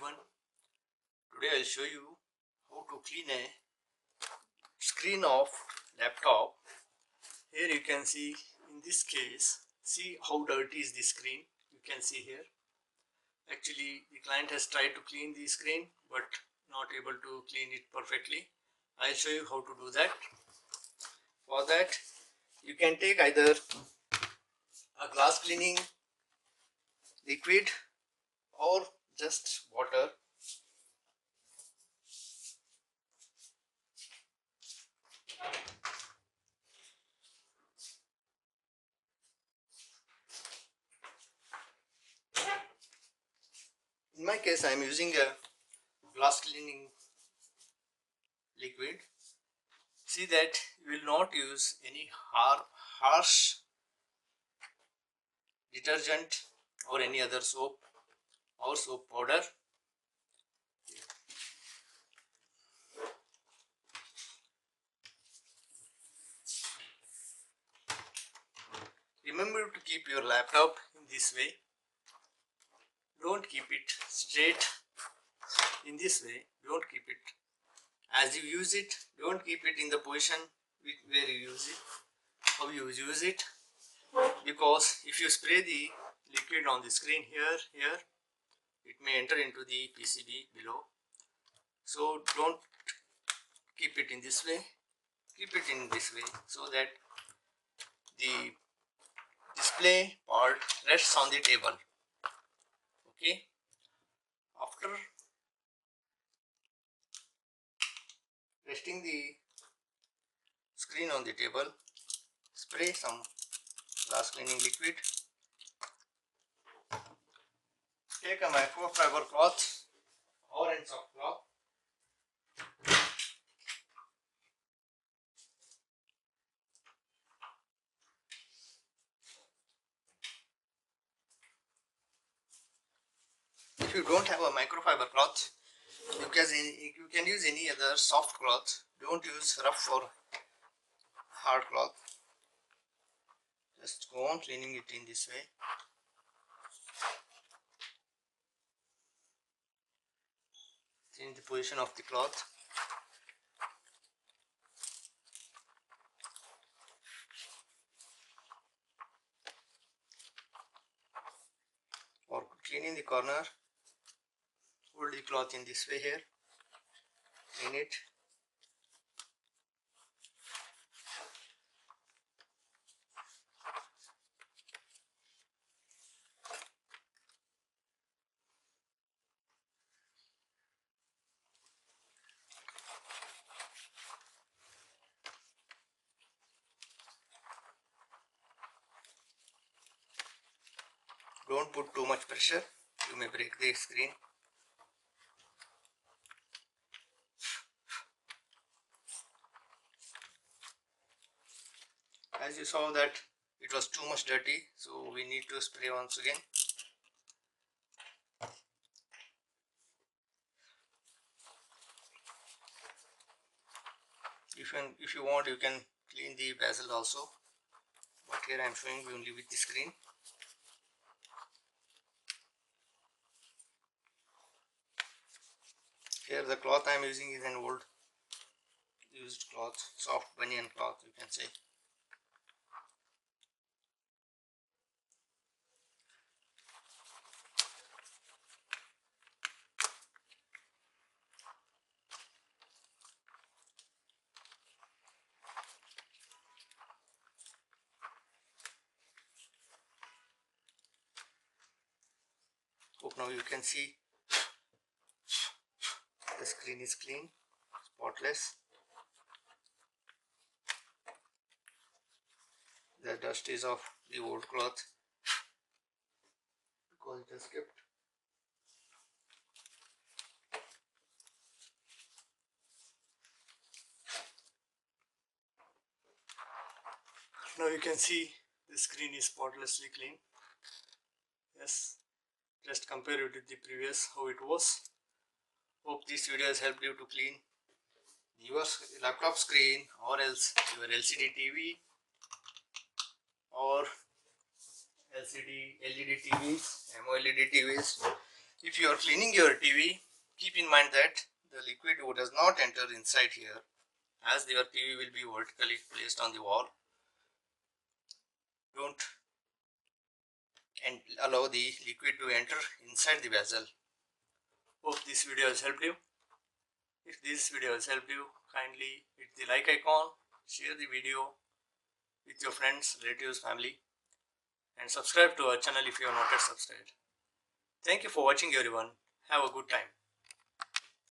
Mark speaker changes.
Speaker 1: everyone. Today I'll show you how to clean a screen of laptop. Here you can see in this case, see how dirty is the screen. You can see here. Actually the client has tried to clean the screen but not able to clean it perfectly. I'll show you how to do that. For that you can take either a glass cleaning liquid or just water. In my case I am using a glass cleaning liquid. See that you will not use any harsh detergent or any other soap or soap powder. Remember to keep your laptop in this way. Don't keep it straight in this way. Don't keep it as you use it. Don't keep it in the position where you use it, how you use it, because if you spray the liquid on the screen here, it may enter into the PCB below. So don't keep it in this way. Keep it in this way so that the display part rests on the table. Okay, after resting the screen on the table, spray some glass cleaning liquid. Take a microfiber cloth or a soft cloth. If you don't have a microfiber cloth, you can use any other soft cloth. Don't use rough or hard cloth. Just go on cleaning it in this way. Change the position of the cloth. For cleaning the corner, hold the cloth in this way here. Clean it. Don't put too much pressure, you may break the screen. As you saw that it was too much dirty, so we need to spray once again. If you want, you can clean the bazzel also, but here I am showing you only with the screen. Here the cloth I am using is an old used cloth, soft banyan cloth you can say. Hope now you can see the screen is clean, spotless. The dust is of the old cloth because it has kept. Now you can see the screen is spotlessly clean. Yes, just compare it with the previous how it was. Hope this video has helped you to clean your laptop screen or else your LCD TV or LED TVs, AMOLED TVs. If you are cleaning your TV, keep in mind that the liquid does not enter inside here, as your TV will be vertically placed on the wall. Don't allow the liquid to enter inside the vessel. Hope this video has helped you. If this video has helped you, kindly hit the like icon, share the video with your friends, relatives, family, and subscribe to our channel if you have not yet subscribed. Thank you for watching everyone. Have a good time.